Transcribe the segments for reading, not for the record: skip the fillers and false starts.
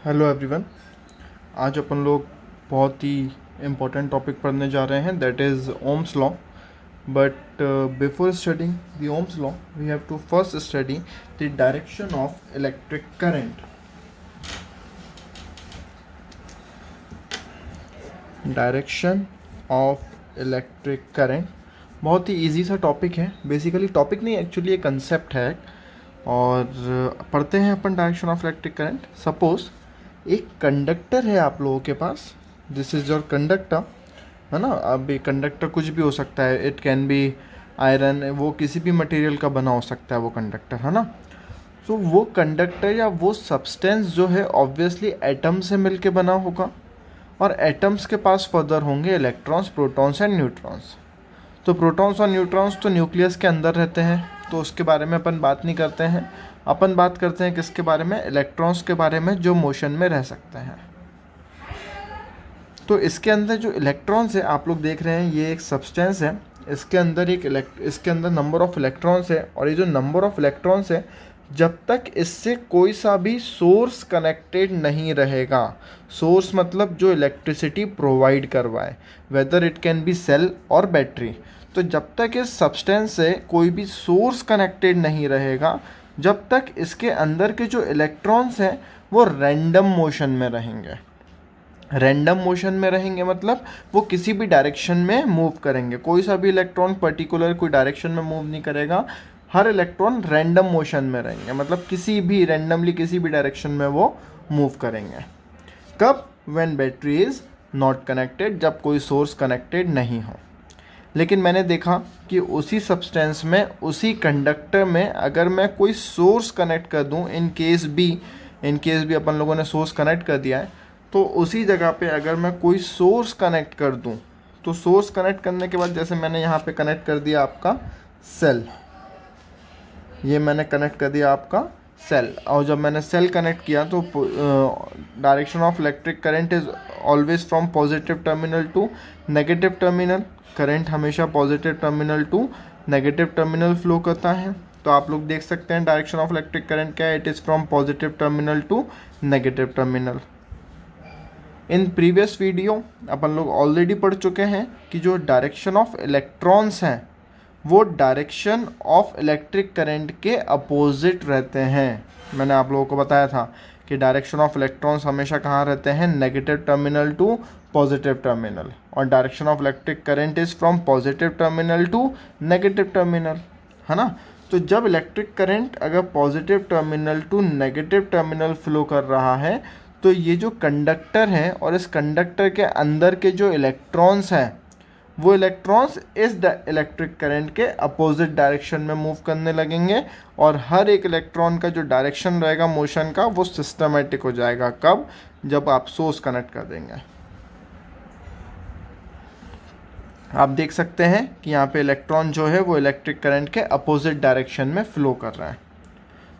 Hello everyone. आज अपन लोग बहुत ही इम्पोर्टेंट टॉपिक पढ़ने जा रहे हैं, that is Ohm's law. But before studying the Ohm's law we have to first study the direction of electric current. Direction of electric current बहुत ही easy सा टॉपिक है। बेसिकली टॉपिक नहीं, एक्चुअली एक कंसेप्ट है। और पढ़ते हैं अपन direction of electric current. Suppose एक कंडक्टर है आप लोगों के पास, दिस इज योर कंडक्टर, है ना। अब ये कंडक्टर कुछ भी हो सकता है, इट कैन बी आयरन, वो किसी भी मटेरियल का बना हो सकता है वो कंडक्टर, है ना। तो वो कंडक्टर या वो सब्सटेंस जो है ऑब्वियसली एटम से मिलके बना होगा, और एटम्स के पास फर्दर होंगे इलेक्ट्रॉन्स, प्रोटॉन्स एंड न्यूट्रॉन्स। तो प्रोटॉन्स और न्यूट्रॉन्स तो न्यूक्लियस के अंदर रहते हैं, तो उसके बारे में अपन बात नहीं करते हैं। अपन बात करते हैं किसके बारे में, इलेक्ट्रॉन्स के बारे में, जो मोशन में रह सकते हैं। तो इसके अंदर जो इलेक्ट्रॉन्स है आप लोग देख रहे हैं, ये एक सब्सटेंस है, इसके अंदर इसके अंदर नंबर ऑफ इलेक्ट्रॉन्स है। और ये जो नंबर ऑफ इलेक्ट्रॉन्स है, जब तक इससे कोई सा भी सोर्स कनेक्टेड नहीं रहेगा, सोर्स मतलब जो इलेक्ट्रिसिटी प्रोवाइड करवाए, whether it can be cell और बैटरी, तो जब तक इस सब्सटेंस से कोई भी सोर्स कनेक्टेड नहीं रहेगा, जब तक इसके अंदर के जो इलेक्ट्रॉन्स हैं वो रैंडम मोशन में रहेंगे। रैंडम मोशन में रहेंगे मतलब वो किसी भी डायरेक्शन में मूव करेंगे, कोई सा भी इलेक्ट्रॉन पर्टिकुलर कोई डायरेक्शन में मूव नहीं करेगा, हर इलेक्ट्रॉन रैंडम मोशन में रहेंगे, मतलब किसी भी रैंडमली किसी भी डायरेक्शन में वो मूव करेंगे। कब? When battery is not connected, जब कोई सोर्स कनेक्टेड नहीं हो। लेकिन मैंने देखा कि उसी सब्सटेंस में, उसी कंडक्टर में अगर मैं कोई सोर्स कनेक्ट कर दूं, इन केस भी अपन लोगों ने सोर्स कनेक्ट कर दिया है, तो उसी जगह पे अगर मैं कोई सोर्स कनेक्ट कर दूं, तो सोर्स कनेक्ट करने के बाद जैसे मैंने यहाँ पे कनेक्ट कर दिया आपका सेल, ये मैंने कनेक्ट कर दिया आपका सेल, और जब मैंने सेल कनेक्ट किया तो direction of electric current is always from positive terminal to negative terminal. Current हमेशा positive terminal to negative terminal flow करता है। तो आप लोग देख सकते हैं डायरेक्शन ऑफ इलेक्ट्रिक करंट क्या है, it is from positive terminal to negative terminal. In previous video अपन लोग ऑलरेडी पढ़ चुके हैं कि जो डायरेक्शन ऑफ इलेक्ट्रॉन्स हैं वो डायरेक्शन ऑफ इलेक्ट्रिक करंट के अपोजिट रहते हैं। मैंने आप लोगों को बताया था कि डायरेक्शन ऑफ इलेक्ट्रॉन्स हमेशा कहाँ रहते हैं, negative terminal to positive terminal, और direction of electric current is from positive terminal to negative terminal, है ना। तो जब इलेक्ट्रिक करंट अगर positive terminal to negative terminal flow कर रहा है, तो ये जो कंडक्टर है और इस कंडक्टर के अंदर के जो इलेक्ट्रॉन्स हैं, वो इलेक्ट्रॉन्स इस इलेक्ट्रिक करंट के अपोजिट डायरेक्शन में मूव करने लगेंगे, और हर एक इलेक्ट्रॉन का जो डायरेक्शन रहेगा मोशन का वो सिस्टमेटिक हो जाएगा। कब? जब आप सोर्स कनेक्ट कर देंगे। आप देख सकते हैं कि यहाँ पे इलेक्ट्रॉन जो है वो इलेक्ट्रिक करंट के अपोजिट डायरेक्शन में फ्लो कर रहा है।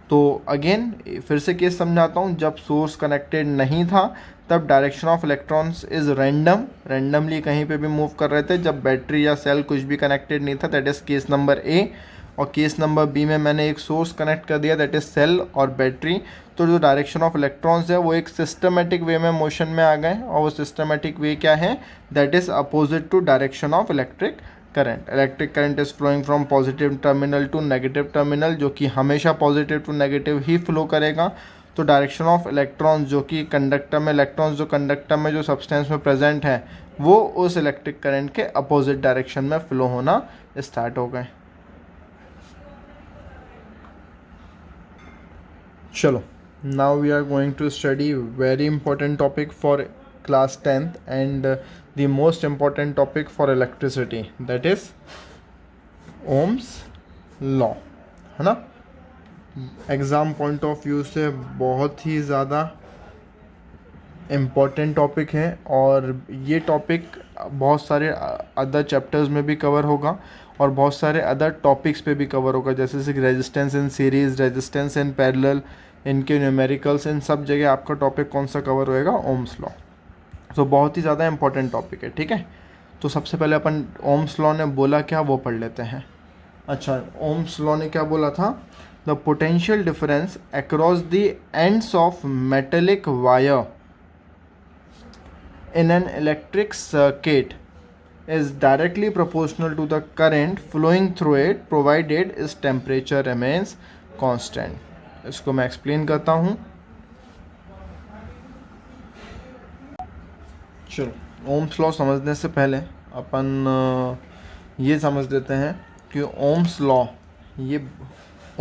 तो अगेन फिर से केस समझाता हूँ, जब सोर्स कनेक्टेड नहीं था तब direction of electrons is randomly कहीं पे भी मूव कर रहे थे। जब बैटरी या सेल कुछ भी कनेक्टेड नहीं था, that is case number A. और केस नंबर बी में मैंने एक सोर्स कनेक्ट कर दिया, दैट इज़ सेल और बैटरी। तो जो डायरेक्शन ऑफ इलेक्ट्रॉन्स है वो एक सिस्टमेटिक वे में मोशन में आ गए, और वो सिस्टमेटिक वे क्या है, that is opposite to direction of electric current. Electric current is flowing from positive terminal to negative terminal, जो कि हमेशा पॉजिटिव टू नेगेटिव ही फ्लो करेगा। तो डायरेक्शन ऑफ इलेक्ट्रॉन्स जो कि कंडक्टर में, इलेक्ट्रॉन्स जो कंडक्टर में जो सब्सटेंस में प्रेजेंट है, वो उस इलेक्ट्रिक करंट के अपोजिट डायरेक्शन में फ्लो होना स्टार्ट हो गए। चलो, now we are going to study very important topic for class 10th and the most important topic for electricity, that is Ohm's law, है ना। एग्ज़ाम पॉइंट ऑफ व्यू से बहुत ही ज़्यादा इम्पॉर्टेंट टॉपिक है, और ये टॉपिक बहुत सारे अदर चैप्टर्स में भी कवर होगा और बहुत सारे अदर टॉपिक्स पे भी कवर होगा, जैसे resistance in series, resistance in parallel, इनके न्यूमेरिकल्स, इन सब जगह आपका टॉपिक कौन सा कवर होएगा, ओम्स लॉ। तो बहुत ही ज़्यादा इंपॉर्टेंट टॉपिक है, ठीक है। तो सबसे पहले अपन ओम्स लॉ ने बोला क्या वो पढ़ लेते हैं। अच्छा, ओम्स लॉ ने क्या बोला था the potential difference across the ends of metallic wire in an electric circuit is directly proportional to the current flowing through it provided its temperature remains constant. इसको मैं एक्सप्लेन करता हूँ. चलो ओम्स लॉ समझने से पहले अपन ये समझ लेते हैं कि ओम्स लॉ, ये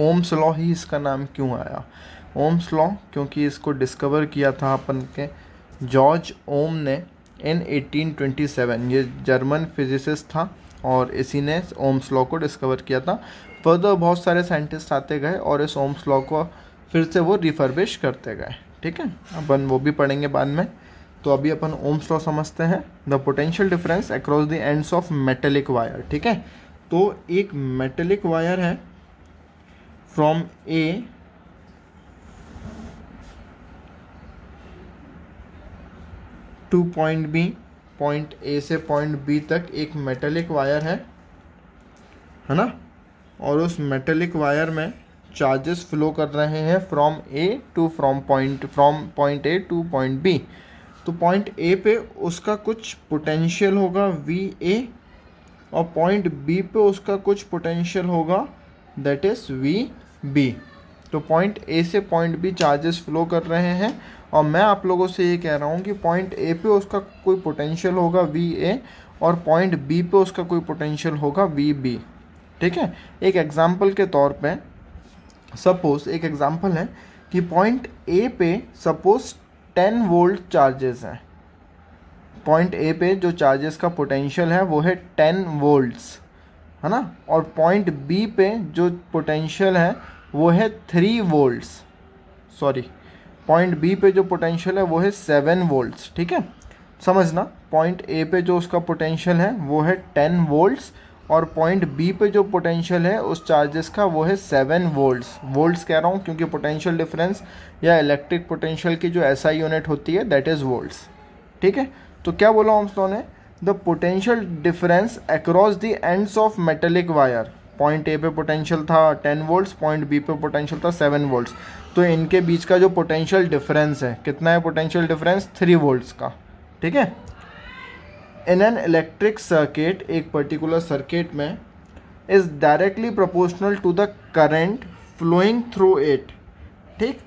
ओम्स लॉ ही इसका नाम क्यों आया. ओम्स लॉ क्योंकि इसको डिस्कवर किया था अपन के जॉर्ज ओम ने इन 1827. ये जर्मन फिजिसिस्ट था और इसी ने ओम्स लॉ को डिस्कवर किया था. फर्दर बहुत सारे साइंटिस्ट आते गए और इस ओम्स लॉ को फिर से वो रिफर्बिश करते गए. ठीक है, अपन वो भी पढ़ेंगे बाद में. तो अभी अपन ओम्स लॉ समझते हैं. The potential difference across the ends of metallic wire. ठीक है, तो एक मेटेलिक वायर है from A to point B, point A से पॉइंट बी तक एक मेटेलिक वायर है ना. और उस मेटेलिक वायर में चार्जेस फ्लो कर रहे हैं from point A to point B. तो पॉइंट ए पे उसका कुछ पोटेंशियल होगा वी ए और पॉइंट बी पे उसका कुछ पोटेंशियल होगा दैट इज वी बी. तो पॉइंट ए से पॉइंट बी चार्जेस फ्लो कर रहे हैं और मैं आप लोगों से ये कह रहा हूँ कि पॉइंट ए पे उसका कोई पोटेंशियल होगा वी ए और पॉइंट बी पे उसका कोई पोटेंशियल होगा वी बी. ठीक है, एक एग्जांपल के तौर पे सपोज एक एग्जांपल है कि पॉइंट ए पे सपोज 10 वोल्ट चार्जेस हैं. पॉइंट ए पे जो चार्जेस का पोटेंशियल है वो है 10 वोल्ट्स, है ना. और पॉइंट बी पे जो पोटेंशियल है वो है 3 वोल्ट्स. सॉरी, पॉइंट बी पे जो पोटेंशियल है वो है 7 वोल्ट्स. ठीक है, समझना, पॉइंट ए पे जो उसका पोटेंशियल है वो है 10 वोल्ट्स और पॉइंट बी पे जो पोटेंशियल है उस चार्जेस का वो है 7 वोल्ट्स. वोल्ट्स कह रहा हूँ क्योंकि पोटेंशियल डिफरेंस या इलेक्ट्रिक पोटेंशियल की जो एसआई यूनिट होती है दैट इज़ वोल्ट्स. ठीक है, तो क्या बोला ओम्स लॉ ने, the potential difference across the ends of metallic wire. Point A पे पोटेंशियल था 10 वोल्ट्स, पॉइंट बी पे पोटेंशियल था 7 वोल्ट्स. तो इनके बीच का जो पोटेंशियल डिफरेंस है कितना है, पोटेंशियल डिफरेंस 3 वोल्ट्स का. ठीक है, इन एन इलेक्ट्रिक सर्किट, एक पर्टिकुलर सर्किट में, is directly proportional to the current flowing through it. ठीक,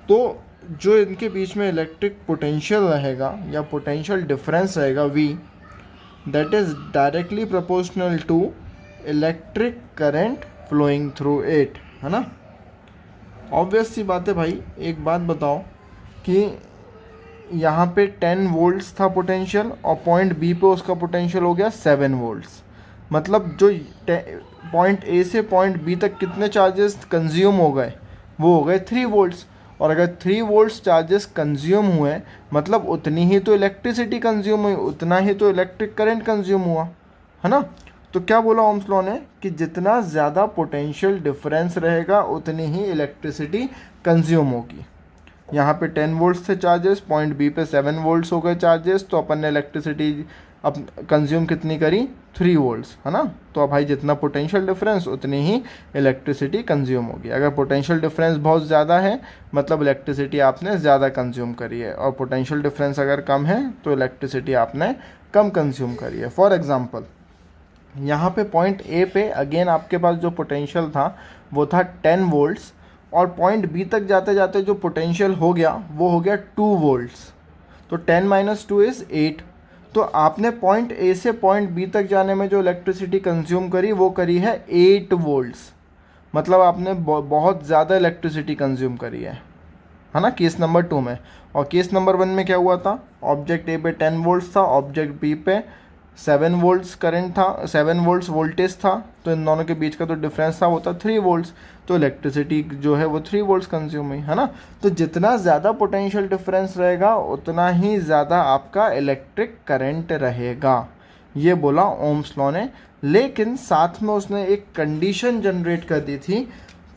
तो जो इनके बीच में इलेक्ट्रिक पोटेंशियल रहेगा या पोटेंशियल डिफरेंस रहेगा V, that is directly proportional to electric current flowing through it, है ना. ऑब्वियस सी बात है भाई. एक बात बताओ कि यहाँ पे 10 वोल्ट्स था पोटेंशियल और पॉइंट बी पे उसका पोटेंशियल हो गया 7 वोल्ट्स. मतलब जो पॉइंट ए से पॉइंट बी तक कितने चार्जेस कंज्यूम हो गए, वो हो गए 3 वोल्ट्स. और अगर 3 वोल्ट्स चार्जेस कंज्यूम हुए मतलब उतनी ही तो इलेक्ट्रिसिटी कंज्यूम हुई, उतना ही तो इलेक्ट्रिक करंट कंज्यूम हुआ, है ना. तो क्या बोला ओम्स लॉ ने कि जितना ज़्यादा पोटेंशियल डिफरेंस रहेगा उतनी ही इलेक्ट्रिसिटी कंज्यूम होगी. यहाँ पे 10 वोल्ट्स थे चार्जेस, पॉइंट बी पे 7 वोल्ट्स हो गए चार्जेस, तो अपन ने इलेक्ट्रिसिटी अब कंज्यूम कितनी करी, 3 वोल्ट्स, है ना. तो अब भाई जितना पोटेंशियल डिफरेंस उतनी ही इलेक्ट्रिसिटी कंज्यूम होगी. अगर पोटेंशियल डिफरेंस बहुत ज़्यादा है मतलब इलेक्ट्रिसिटी आपने ज़्यादा कंज्यूम करी है, और पोटेंशियल डिफरेंस अगर कम है तो इलेक्ट्रिसिटी आपने कम कंज्यूम करी है. फॉर एग्जाम्पल यहाँ पे पॉइंट ए पे अगेन आपके पास जो पोटेंशियल था वो था 10 वोल्ट्स और पॉइंट बी तक जाते जाते जो पोटेंशियल हो गया वो हो गया 2 वोल्ट्स. तो 10 - 2 इज़ 8. तो आपने पॉइंट ए से पॉइंट बी तक जाने में जो इलेक्ट्रिसिटी कंज्यूम करी वो करी है 8 वोल्ट्स. मतलब आपने बहुत ज़्यादा इलेक्ट्रिसिटी कंज्यूम करी है ना, केस नंबर 2 में. और केस नंबर 1 में क्या हुआ था, ऑब्जेक्ट ए पे 10 वोल्ट्स था, ऑब्जेक्ट बी पे 7 वोल्ट्स करंट था, 7 वोल्ट्स वोल्टेज था. तो इन दोनों के बीच का जो डिफरेंस था वो था 3 वोल्ट्स. तो इलेक्ट्रिसिटी जो है वो 3 वोल्ट्स कंज्यूम हुई, है ना. तो जितना ज़्यादा पोटेंशियल डिफरेंस रहेगा उतना ही ज़्यादा आपका इलेक्ट्रिक करंट रहेगा. ये बोला ओम्स लॉ ने. लेकिन साथ में उसने एक कंडीशन जनरेट कर दी थी.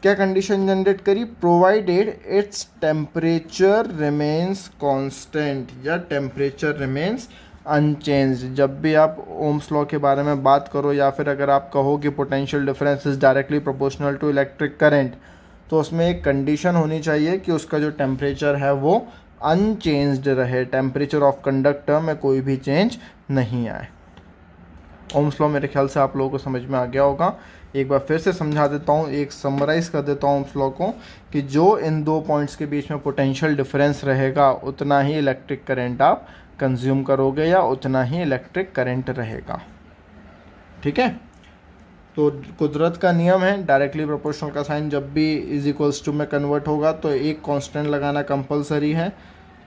क्या कंडीशन जनरेट करी, provided its temperature remains constant या टेम्परेचर रिमेन्स अनचेंज्ड. जब भी आप ओम्स लॉ के बारे में बात करो या फिर अगर आप कहो कि potential difference is directly proportional to electric current, तो उसमें एक कंडीशन होनी चाहिए कि उसका जो टेम्परेचर है वो अनचेंज्ड रहे, टेम्परेचर ऑफ कंडक्टर में कोई भी चेंज नहीं आए। ओम्स लॉ मेरे ख्याल से आप लोगों को समझ में आ गया होगा। एक बार फिर से समझा देता हूँ, एक समराइज कर देता हूँ ओम्स लॉ को, कि जो इन दो पॉइंट्स के बीच में पोटेंशियल डिफरेंस रहेगा उतना ही इलेक्ट्रिक करंट आप कंज्यूम करोगे या उतना ही इलेक्ट्रिक करंट रहेगा। ठीक है, तो कुदरत का नियम है, डायरेक्टली प्रोपोर्शनल का साइन जब भी इज इक्वल्स टू में कन्वर्ट होगा तो एक कांस्टेंट लगाना कंपलसरी है।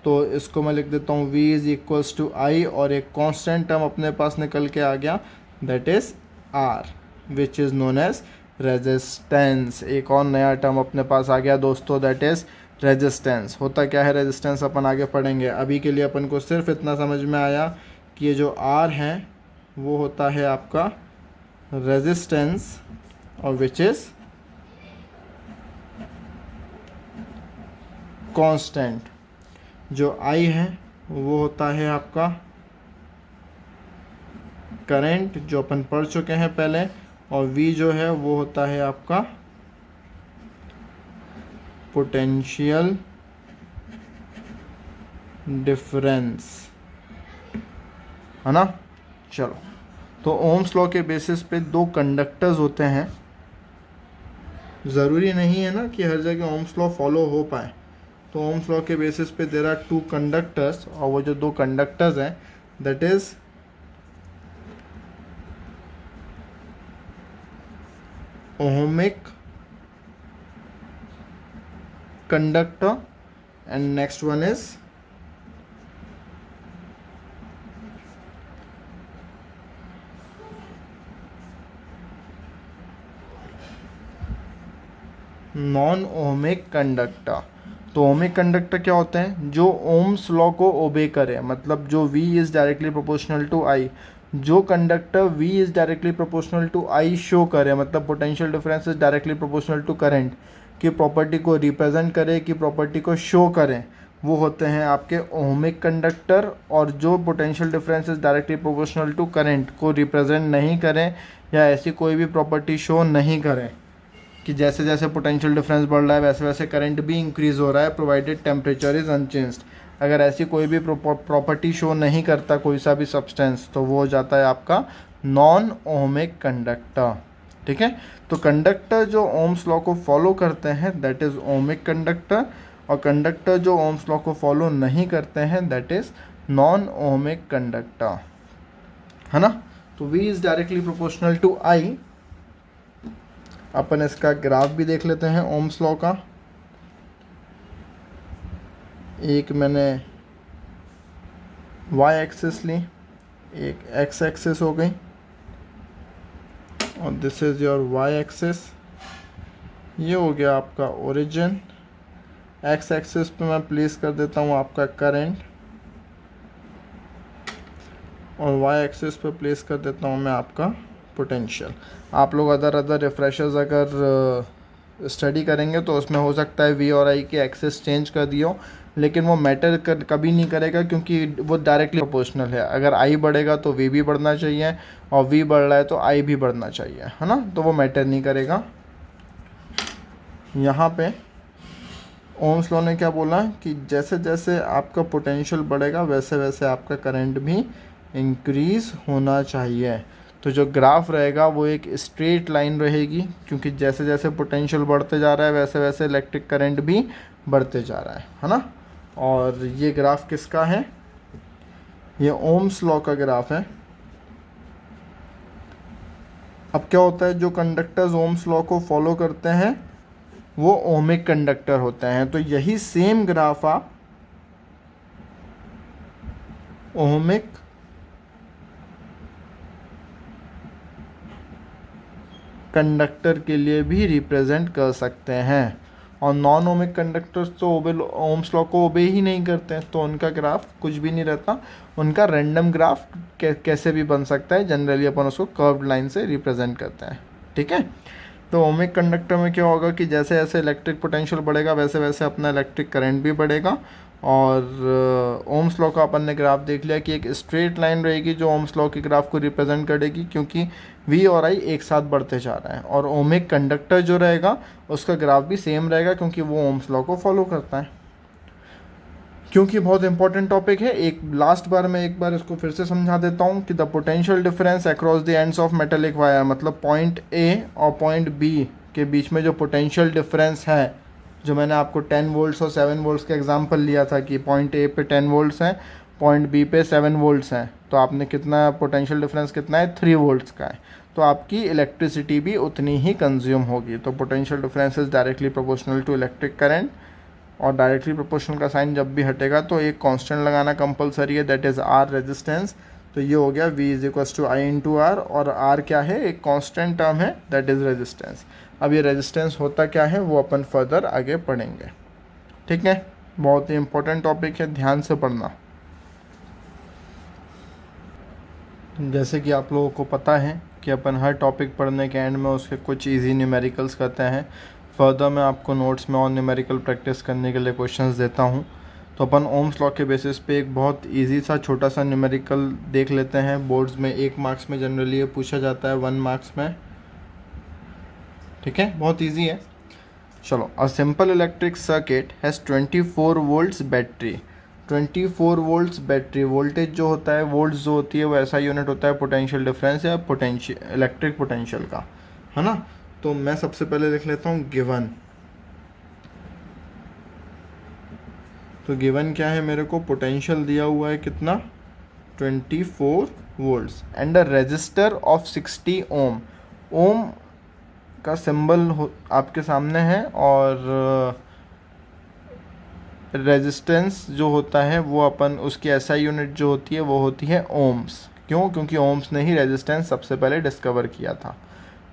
तो इसको मैं लिख देता हूँ v इज इक्वल्स टू आई, और एक कांस्टेंट टर्म अपने पास निकल के आ गया, that is r, which is known as resistance. एक और नया टर्म अपने पास आ गया दोस्तों, दैट इज रेजिस्टेंस। होता क्या है रेजिस्टेंस, अपन आगे पढ़ेंगे। अभी के लिए अपन को सिर्फ इतना समझ में आया कि ये जो r है वो होता है आपका रेजिस्टेंस, और विच इज कांस्टेंट। जो I है वो होता है आपका करंट, जो अपन पढ़ चुके हैं पहले, और V जो है वो होता है आपका पोटेंशियल डिफरेंस, है ना। चलो, तो ओम्स लॉ के बेसिस पे दो कंडक्टर्स होते हैं। ज़रूरी नहीं है ना कि हर जगह ओम्स लॉ फॉलो हो पाए। तो ओम्स लॉ के बेसिस पे देयर आर टू कंडक्टर्स, और वो जो दो कंडक्टर्स हैं that is ohmic conductor and next one is non ohmic conductor. तो ओहमिक कंडक्टर क्या होते हैं, जो ओम्स लॉ को ओबे करे, मतलब जो V is directly proportional to I, जो conductor V is directly proportional to I show करे, मतलब potential difference is directly proportional to current की प्रॉपर्टी को रिप्रेजेंट करे, की प्रॉपर्टी को शो करें, वो होते हैं आपके ओहमिक कंडक्टर। और जो potential difference is directly proportional to current को रिप्रेजेंट नहीं करें या ऐसी कोई भी प्रॉपर्टी शो नहीं करें कि जैसे जैसे पोटेंशियल डिफरेंस बढ़ रहा है वैसे वैसे करंट भी इंक्रीज हो रहा है, प्रोवाइडेड टेम्परेचर इज अनचेंज्ड। अगर ऐसी कोई भी प्रॉपर्टी शो नहीं करता कोई सा भी सब्सटेंस, तो वो हो जाता है आपका नॉन ओहमिक कंडक्टर। ठीक है, तो कंडक्टर जो ओम्स लॉ को फॉलो करते हैं दैट इज ओहमिक कंडक्टर, और कंडक्टर जो ओम्स लॉ को फॉलो नहीं करते हैं that is non ohmic conductor, है ना। तो V is directly proportional to I। अपन इसका ग्राफ भी देख लेते हैं ओम्स लॉ का। एक मैंने y एक्सिस ली, एक x एक्सिस हो गई, और this is your y axis. ये हो गया आपका ओरिजिन। x एक्सिस पे मैं प्लेस कर देता हूँ आपका करंट, और y एक्सिस पे प्लेस कर देता हूँ मैं आपका पोटेंशियल। आप लोग अदर रिफ्रेशर्स अगर स्टडी करेंगे तो उसमें हो सकता है V और I के एक्सिस चेंज कर दियो, लेकिन वो मैटर कभी नहीं करेगा क्योंकि वो डायरेक्टली प्रोपोर्शनल है। अगर I बढ़ेगा तो V भी बढ़ना चाहिए, और V बढ़ रहा है तो I भी बढ़ना चाहिए, है ना। तो वो मैटर नहीं करेगा। यहाँ पे ओम्स लॉ ने क्या बोला कि जैसे जैसे आपका पोटेंशियल बढ़ेगा वैसे वैसे आपका करंट भी इंक्रीज होना चाहिए। तो जो ग्राफ रहेगा वो एक स्ट्रेट लाइन रहेगी, क्योंकि जैसे जैसे पोटेंशियल बढ़ते जा रहा है वैसे वैसे इलेक्ट्रिक करंट भी बढ़ते जा रहा है ना। और ये ग्राफ किसका है, ये ओम्स लॉ का ग्राफ है। अब क्या होता है, जो कंडक्टर्स ओम्स लॉ को फॉलो करते हैं वो ओमिक कंडक्टर होते हैं। तो यही सेम ग्राफ आप ओमिक कंडक्टर के लिए भी रिप्रेजेंट कर सकते हैं। और नॉन ओमिक कंडक्टर्स तो ओम्स लॉ को ओबे ही नहीं करते हैं, तो उनका ग्राफ कुछ भी नहीं रहता, उनका रैंडम ग्राफ कैसे भी बन सकता है। जनरली अपन उसको कर्व्ड लाइन से रिप्रेजेंट करते हैं। ठीक है, तो ओमिक कंडक्टर में क्या होगा कि जैसे जैसे इलेक्ट्रिक पोटेंशियल बढ़ेगा वैसे वैसे अपना इलेक्ट्रिक करंट भी बढ़ेगा, और ओम्स लॉ का अपन ने ग्राफ देख लिया कि एक स्ट्रेट लाइन रहेगी जो ओम्स लॉ के ग्राफ को रिप्रेजेंट करेगी, क्योंकि V और I एक साथ बढ़ते जा रहा है। और ओमिक कंडक्टर जो रहेगा उसका ग्राफ भी सेम रहेगा, क्योंकि वो ओम्स लॉ को फॉलो करता है। क्योंकि बहुत इंपॉर्टेंट टॉपिक है, एक लास्ट बार मैं एक बार इसको फिर से समझा देता हूँ कि the potential difference across the ends of metallic wire, मतलब पॉइंट A और पॉइंट B के बीच में जो पोटेंशियल डिफरेंस है, जो मैंने आपको 10 वोल्ट्स और 7 वोल्ट्स का एग्जांपल लिया था कि पॉइंट A पे 10 वोल्ट्स हैं, पॉइंट B पे 7 वोल्ट्स हैं, तो आपने कितना पोटेंशियल डिफरेंस कितना है, 3 वोल्ट्स का है, तो आपकी इलेक्ट्रिसिटी भी उतनी ही कंज्यूम होगी। तो potential difference is directly proportional to electric current, और डायरेक्टली प्रोपोर्शनल का साइन जब भी हटेगा तो एक कांस्टेंट लगाना कंपलसरी है, दैट इज़ R रेजिस्टेंस। तो ये हो गया V is equals to I into R, और R क्या है, एक कांस्टेंट टर्म है, दैट इज़ रेजिस्टेंस। अब ये रेजिस्टेंस होता क्या है वो अपन फर्दर आगे पढ़ेंगे, ठीक है। बहुत ही इंपॉर्टेंट टॉपिक है, ध्यान से पढ़ना। जैसे कि आप लोगों को पता है कि अपन हर टॉपिक पढ़ने के एंड में उसके कुछ इजी न्यूमेरिकल्स करते हैं। फर्दर मैं आपको नोट्स में और न्यूमेरिकल प्रैक्टिस करने के लिए क्वेश्चंस देता हूं। तो अपन ओम्स लॉ के बेसिस पे एक बहुत इजी सा छोटा सा न्यूमेरिकल देख लेते हैं। बोर्ड्स में 1 मार्क्स में जनरली ये पूछा जाता है, 1 मार्क्स में, ठीक है, बहुत इजी है। चलो, a simple electric circuit has 24 volts battery. 24 volts battery, voltage जो होता है, वोल्ट्स जो होती है वो ऐसा यूनिट होता है पोटेंशियल डिफरेंस या पोटेंशियल इलेक्ट्रिक पोटेंशियल का, है ना। तो मैं सबसे पहले लिख लेता हूँ गिवन। तो गिवन क्या है, मेरे को पोटेंशियल दिया हुआ है कितना, 24 volts, and a resistor of 60 ohm. Ohm का सिंबल आपके सामने है, और रेजिस्टेंस जो होता है वो अपन उसकी एसआई यूनिट जो होती है वो होती है ओम्स। क्यों, क्योंकि ओम्स ने ही रेजिस्टेंस सबसे पहले डिस्कवर किया था,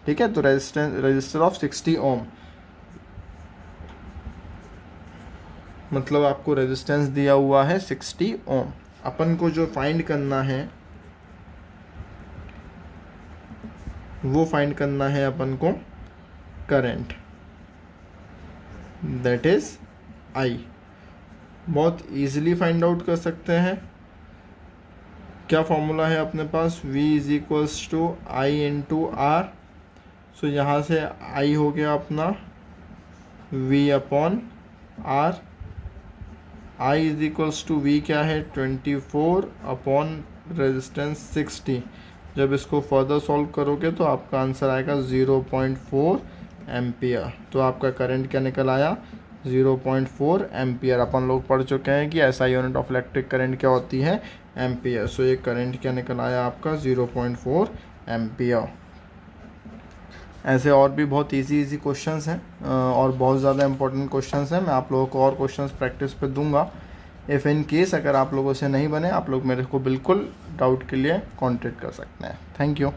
ठीक है। तो रजिस्टर ऑफ 60 ओम, मतलब आपको रेजिस्टेंस दिया हुआ है 60 ओम। अपन को जो फाइंड करना है वो फाइंड करना है अपन को करंट, दैट इज I। बहुत इजीली फाइंड आउट कर सकते हैं। क्या फॉर्मूला है अपने पास, V is equals to I into R. So यहाँ से I हो गया अपना V upon R। I is equals to V क्या है, 24 अपॉन रेजिस्टेंस 60। जब इसको फर्दर सॉल्व करोगे तो आपका आंसर आएगा 0.4 एम्पियर। तो आपका करंट क्या निकल आया, 0.4 एम्पियर। अपन लोग पढ़ चुके हैं कि ऐसा यूनिट ऑफ इलेक्ट्रिक करंट क्या होती है, एम्पियर। सो ये करंट क्या निकल आया आपका, 0.4 एम्पियर। ऐसे और भी बहुत इजी क्वेश्चंस हैं, और बहुत ज़्यादा इंपॉर्टेंट क्वेश्चंस हैं। मैं आप लोगों को और क्वेश्चंस प्रैक्टिस पे दूंगा। इफ़ इन केस अगर आप लोगों से नहीं बने, आप लोग मेरे को बिल्कुल डाउट के लिए कॉन्टेक्ट कर सकते हैं। Thank you.